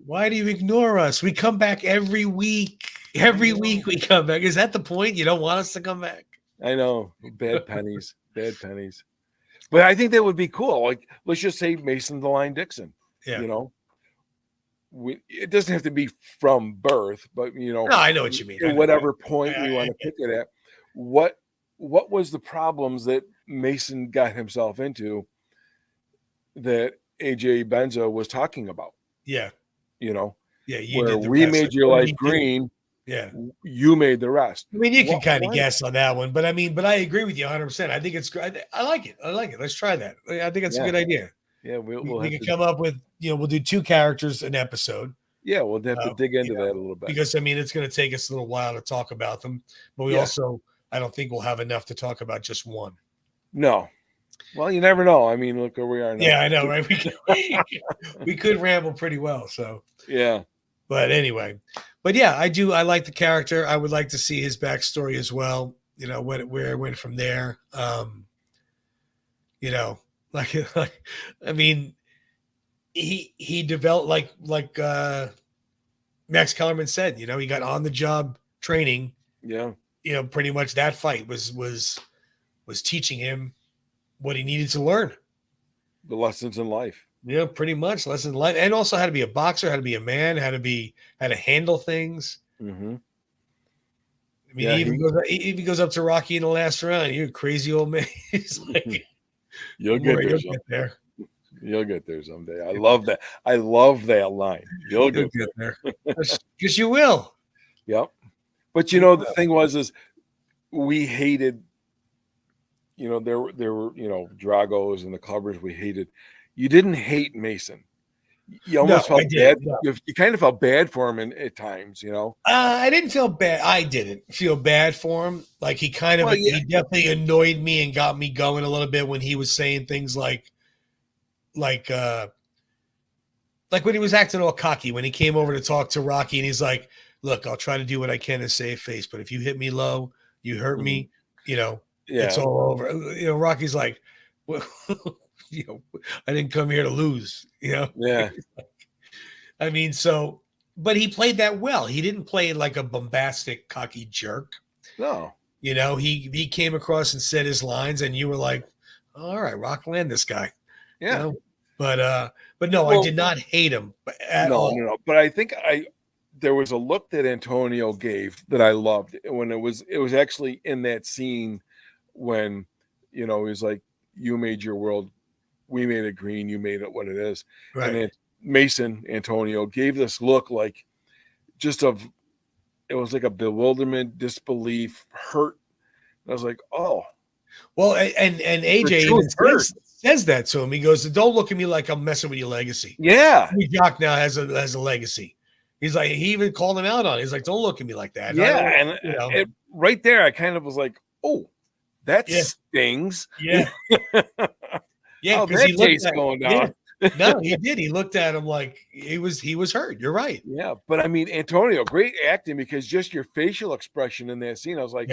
Why do you ignore us? We come back every week. Every week we come back. Is that the point? You don't want us to come back? I know. Bad pennies. But I think that would be cool. Like, let's just say Mason the Line Dixon. Yeah. It doesn't have to be from birth, but No, I know what you mean. At whatever point we want to pick it at. What was the problems that Mason got himself into that AJ Benzo was talking about? Yeah. Yeah, you we made your life green. Yeah. You made the rest. I mean, you can kind of guess on that one, but I agree with you 100%. I think it's great. I like it. Let's try that. I think it's a good idea. Yeah, we can come up with, we'll do 2 characters an episode. Yeah, we'll have to dig into that a little bit. Because, it's going to take us a little while to talk about them. But we also, I don't think we'll have enough to talk about just one. No. Well, you never know. I mean, look where we are now. Yeah, I know, right? We could ramble pretty well. So yeah. But anyway, but yeah, I do. I like the character. I would like to see his backstory as well. Where it went from there. You know, like I mean, he developed like Max Kellerman said. He got on the job training. Yeah. Pretty much that fight was teaching him what he needed to learn. The lessons in life. Pretty much lessons in life, and also how to be a boxer, how to be a man, how to handle things. Mm-hmm. I mean, he even goes up to Rocky in the last round. You crazy old man. He's like, you'll get there. You'll get there someday. I love that. I love that line. You'll get there. Because you will. Yep. But the thing is we hated, there were Dragos and the clubbers we hated. You didn't hate Mason. You almost felt bad. No. You kind of felt bad for him at times, I didn't feel bad. I didn't feel bad for him. Like he he definitely annoyed me and got me going a little bit when he was saying things like when he was acting all cocky when he came over to talk to Rocky and he's like, "Look, I'll try to do what I can to save face, but if you hit me low, you hurt me, it's all over." Rocky's like, "Well, I didn't come here to lose." Yeah. I mean, but he played that well. He didn't play like a bombastic, cocky jerk. No. He came across and said his lines, and you were like, "All right, Rock land this guy." Yeah. But no, I did not hate him at all. No. But I think there was a look that Antonio gave that I loved when it was actually in that scene when, he was like, "You made your world. We made it green. You made it what it is." Right. And Antonio gave this look like it was like a bewilderment, disbelief, hurt. And I was like, oh. Well, and AJ even says that to him. He goes, "Don't look at me like I'm messing with your legacy." Yeah. Jock now has a legacy. He's like, he even called him out on it. He's like, "Don't look at me like that." Yeah. And right there, I kind of was like, oh, that stings. Yeah. Yeah, because he looked at going down. Yeah. No, he did. He looked at him like he was hurt. You're right. Yeah, but I mean, Antonio, great acting because just your facial expression in that scene, I was like,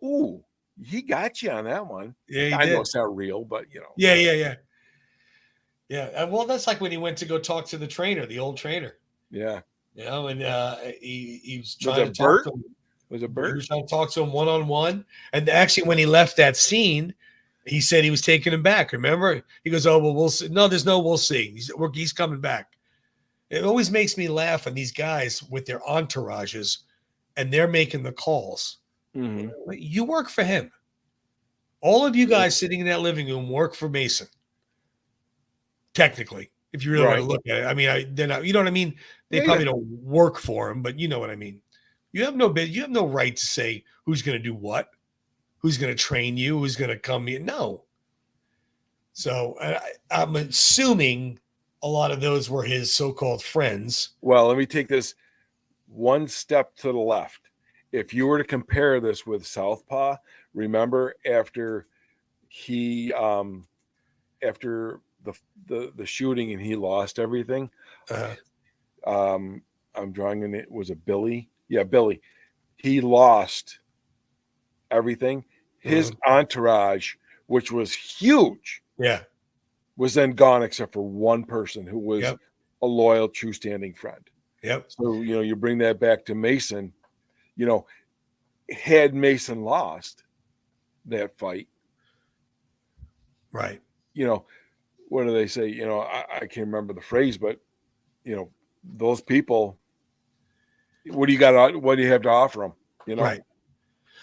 ooh, he got you on that one. Yeah, I know it's not real, but Yeah. Well, that's like when he went to go talk to the trainer, the old trainer. Yeah. And he was trying to talk to him. Was it Bert? He was trying to talk to him one-on-one. And actually, when he left that scene, he said he was taking him back. Remember? He goes, "Oh, well, we'll see." No, there's no we'll see. He's coming back. It always makes me laugh when these guys with their entourages and they're making the calls. Mm-hmm. You work for him. All of you guys sitting in that living room work for Mason. Technically, if you really want to look at it. I mean, they're not, you know what I mean? They probably don't work for him, but you know what I mean. You have no right to say who's going to do what. Who's going to train you? Who's going to come in? No. So I'm assuming a lot of those were his so-called friends. Well, let me take this one step to the left. If you were to compare this with Southpaw, remember after after the shooting and he lost everything. I'm drawing in it. Was it Billy? Yeah, Billy. He lost everything. His entourage, which was huge, was then gone except for one person who was a loyal, true standing friend. Yep. So, you bring that back to Mason, had Mason lost that fight, right. What do they say? I can't remember the phrase, but those people, what do you have to offer them? Right.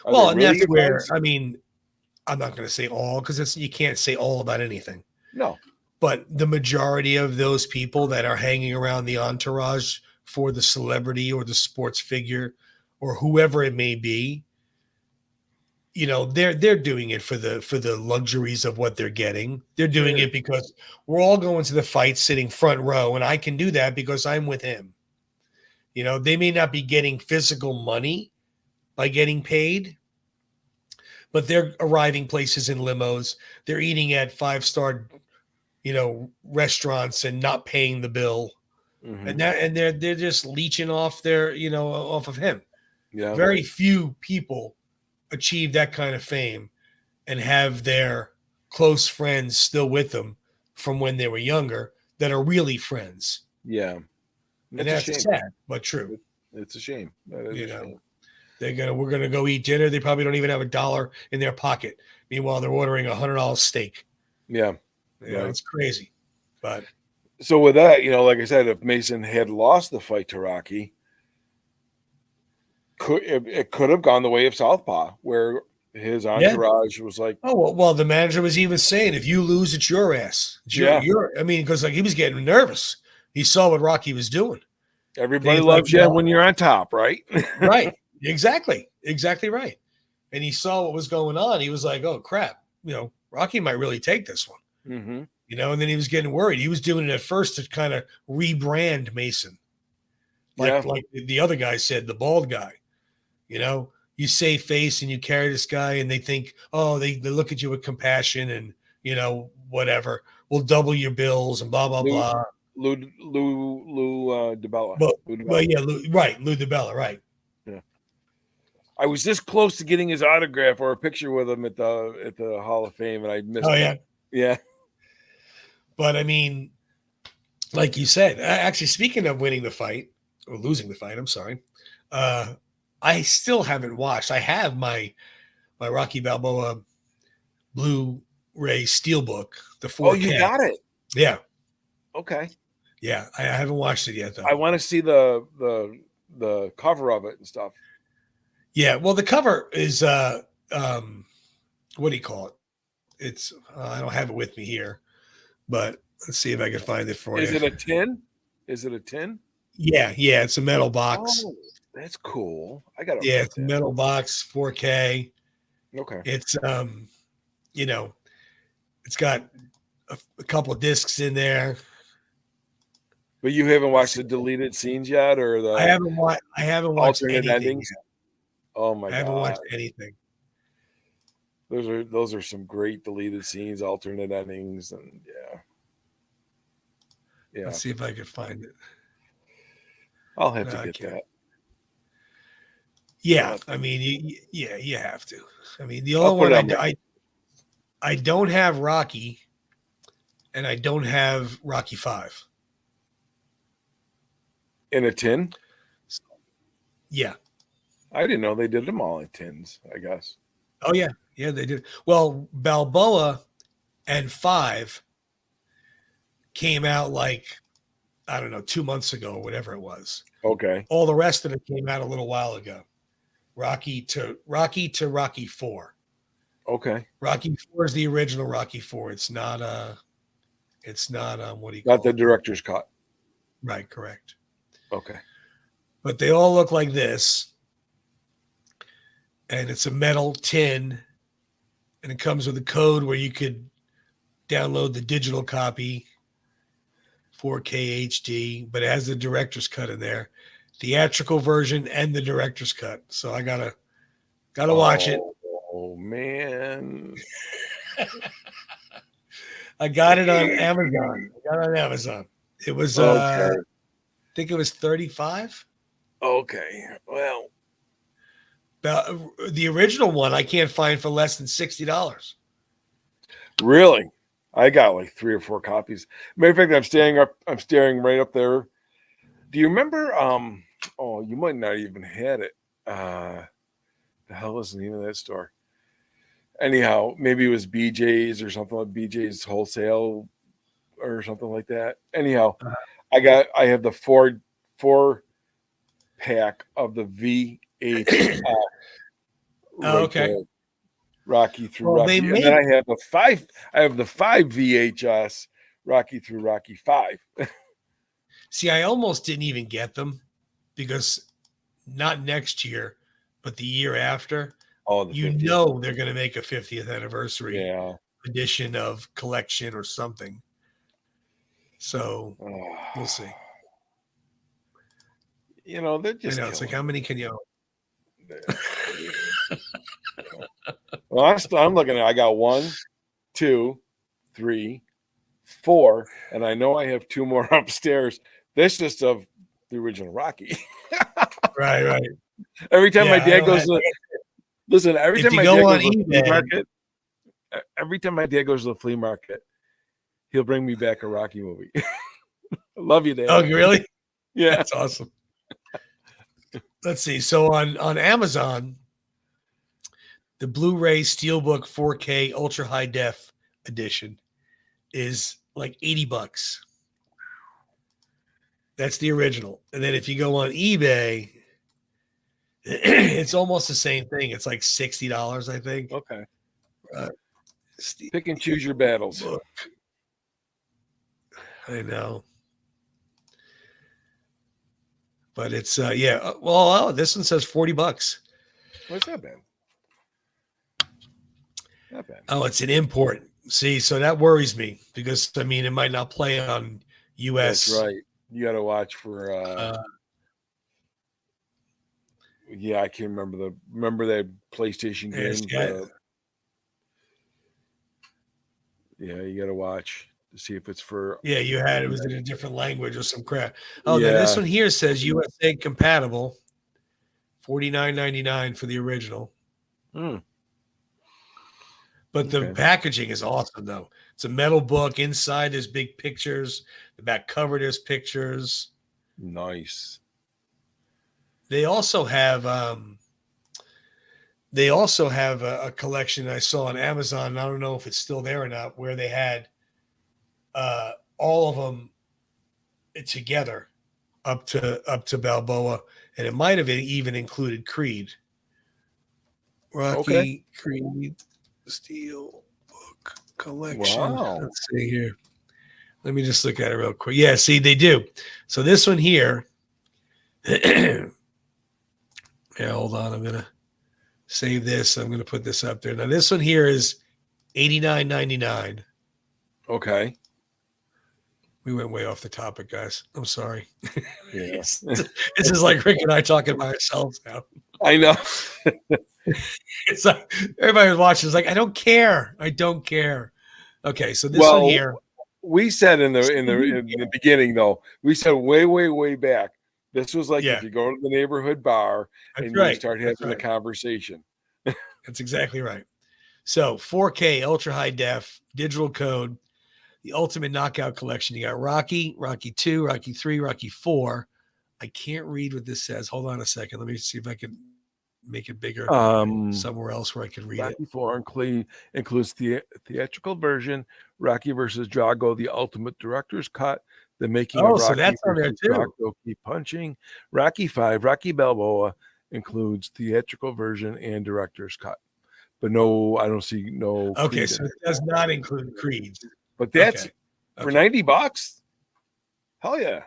Well, and that's where, I mean, I'm not going to say all because you can't say all about anything. No. But the majority of those people that are hanging around the entourage for the celebrity or the sports figure or whoever it may be, they're doing it for the luxuries of what they're getting. They're doing it because we're all going to the fight sitting front row, and I can do that because I'm with him. They may not be getting physical money by getting paid, but they're arriving places in limos. They're eating at 5-star, restaurants and not paying the bill. Mhm. and they're just leeching off their, off of him. Yeah. Very few people achieve that kind of fame and have their close friends still with them from when they were younger that are really friends. Yeah. And That's a that's shame. sad, but true. It's a shame. That is You a know, shame. we're gonna go eat dinner. They probably don't even have $1 in their pocket. Meanwhile, they're ordering $100 steak. Yeah. Right. It's crazy. But So with that, like I said, if Mason had lost the fight to Rocky, it could have gone the way of Southpaw, where his yeah. entourage was like, Oh well, the manager was even saying, if you lose, it's your ass. It's Yeah. I mean, because like he was getting nervous. He saw what Rocky was doing. everybody He's like, loves you when you're on top, right? right. Exactly right. And he saw what was going on. He was like, oh crap, Rocky might really take this one. Mm-hmm. And then he was getting worried. He was doing it at first to kind of rebrand Mason. Like the other guy said, the bald guy. You save face and you carry this guy and they think, oh, they look at you with compassion and, whatever. We'll double your bills and blah, blah, blah. Lou DiBella. Well, yeah, Lou DiBella, right. Yeah. I was this close to getting his autograph or a picture with him at the Hall of Fame, and I missed it. Yeah. Yeah. But I mean, like you said, actually, speaking of winning the fight or losing the fight, I'm sorry. I still haven't watched. I have my Rocky Balboa Blu-ray Steelbook, the 4K. Oh, you got it? Yeah. Okay. Yeah, I haven't watched it yet though. I want to see the cover of it and stuff. Yeah, well, the cover is what do you call it? It's I don't have it with me here, but let's see if I can find it for you. Is it a tin? Is it a tin? Yeah, it's a metal box. Oh, that's cool. I got it. Yeah, it's a metal box, 4K. Okay. It's it's got a couple of discs in there. But you haven't watched the deleted scenes yet, or the I haven't watched alternate anything endings. Yet. Oh my god! I haven't watched anything. Those are some great deleted scenes, alternate endings, and yeah. Let's see if I can find it. I'll have to get that. Yeah, I mean, you have to. I mean, the only one I don't have Rocky, and I don't have Rocky 5 in a tin. Yeah, I didn't know they did them all in tins. I guess. Oh yeah, they did. Well, Balboa and 5 came out like, I don't know, 2 months ago or whatever it was. Okay. All the rest of it came out a little while ago. Rocky to Rocky 4. Okay. Rocky 4 is the original Rocky 4. It's not what do you call it? The director's cut. Right, correct. Okay. But they all look like this. And it's a metal tin. And it comes with a code where you could download the digital copy, 4K HD, but it has the director's cut in there, theatrical version and the director's cut. So I gotta watch it. Oh man. I got it on Amazon. It was I think it was 35. Okay. Well, the original one I can't find for less than $60. Really? I got like 3 or 4 copies. Matter of fact, I'm staring right up there. Do you remember oh, you might not even had it. The hell is the name of that store? Anyhow, maybe it was BJ's or something like BJ's Wholesale or something like that. Anyhow, I have the 4 pack of the VHS. Okay. There. Rocky through Rocky. And then I have the 5 VHS Rocky through Rocky 5. See, I almost didn't even get them because not next year, but the year after. Oh, they're going to make a 50th anniversary edition of collection or something. So we'll see. They're just. It's like, how many can you own? Well, I'm looking at. I got 1, 2, 3, 4, and I know I have 2 more upstairs That's just of the original Rocky. Right. Every time Yeah, my I dad don't goes have- to listen, every If time you my go dad on goes to the flea eBay- market, every time my dad goes to the flea market, he'll bring me back a Rocky movie. I love you, Dad. Oh, really? Yeah. That's awesome. Let's see. So on Amazon, the Blu-ray Steelbook 4K Ultra High Def edition is like $80. That's the original. And then if you go on eBay, it's almost the same thing. It's like $60, I think. Okay. Steel Pick and choose your battles. book. I know. But it's this one says $40. What's that bad? Not bad. Oh, it's an import. See, so that worries me because I mean it might not play on US. That's right. You got to watch for. Yeah, I can't remember that PlayStation Yes, game. Yeah, you got to watch to see if it's for. Yeah, you had it was in a different language or some crap. Oh, Yeah. then this one here says USA compatible, $49.99 for the original. But the packaging is awesome, though. It's a metal book. Inside there's big pictures. The back cover there's pictures. Nice. They also have a collection I saw on Amazon. I don't know if it's still there or not, where they had all of them together up to Balboa, and it might have even included Creed. Rocky, Creed, Steel Book Collection. Wow. Let's see here. Let me just look at it real quick. Yeah, see, they do. So this one here. Yeah, hold on. I'm gonna save this. I'm gonna put this up there. Now this one here is $89.99. Okay. We went way off the topic, guys. I'm sorry. Yeah. This is like Rick and I talking by ourselves now. I know. It's like everybody was watching. It's like I don't care. Okay, so this one here. We said in the beginning though. We said way back. This was like if you go to the neighborhood bar and you start having a conversation. That's exactly right. So 4K Ultra High Def Digital Code, the Ultimate Knockout Collection. You got Rocky, Rocky 2, Rocky 3, Rocky 4. I can't read what this says. Hold on a second. Let me see if I can make it bigger somewhere else where I can read Rocky it. 4 includes the theatrical version, Rocky versus Drago, the Ultimate Director's Cut, the making of Rocky so that's on there too. Drago, Keep Punching. Rocky 5, Rocky Balboa includes theatrical version and director's cut. But no, I don't see no. Okay, so it does not include Creeds. But that's for $90. Hell yeah.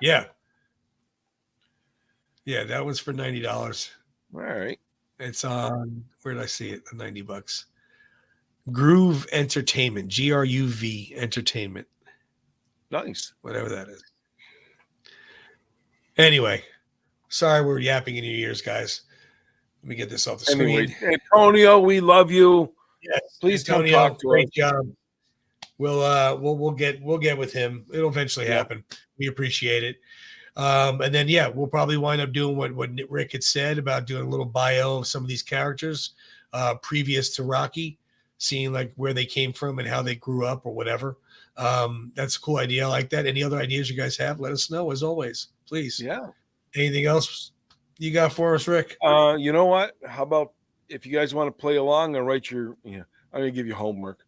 Yeah, that was for $90. All right. It's on, where did I see it? $90. Groove Entertainment, GRUV Entertainment. Nice. Whatever that is. Anyway, sorry we're yapping in your ears, guys. Let me get this off the screen. Antonio, we love you. Yes, please Antonio, come talk to great us. job. We'll get with him. It'll eventually happen. We appreciate it. And then we'll probably wind up doing what Rick had said about doing a little bio of some of these characters previous to Rocky, seeing like where they came from and how they grew up or whatever. That's a cool idea. I like that. Any other ideas you guys have? Let us know as always, please. Yeah. Anything else you got for us, Rick? You know what? How about if you guys want to play along and write your, I'm going to give you homework.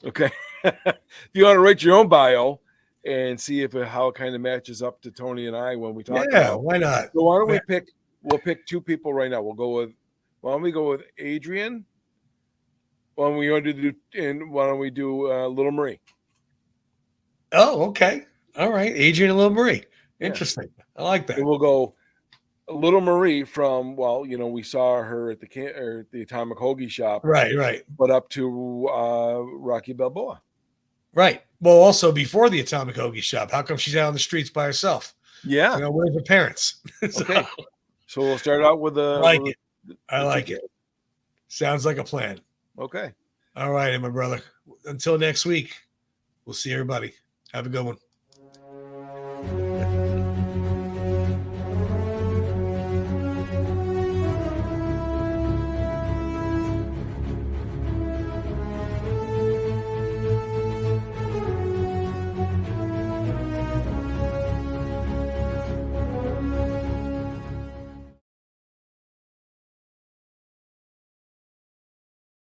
Okay. If you want to write your own bio and see how it kind of matches up to Tony and I when we talk. Yeah, why not? So why don't we'll pick two people right now. Why don't we go with Adrian? Why don't we do Little Marie? Oh, okay. All right. Adrian and Little Marie. Interesting. I like that. And we'll go Little Marie from, we saw her at the Atomic Hoagie Shop. Right. But up to Rocky Balboa. Right. Well, also before the Atomic Hoagie Shop, how come she's out on the streets by herself? Yeah. Where's her parents? Okay. So we'll start out with I like it. Sounds like a plan. Okay. All right, my brother. Until next week, we'll see everybody. Have a good one.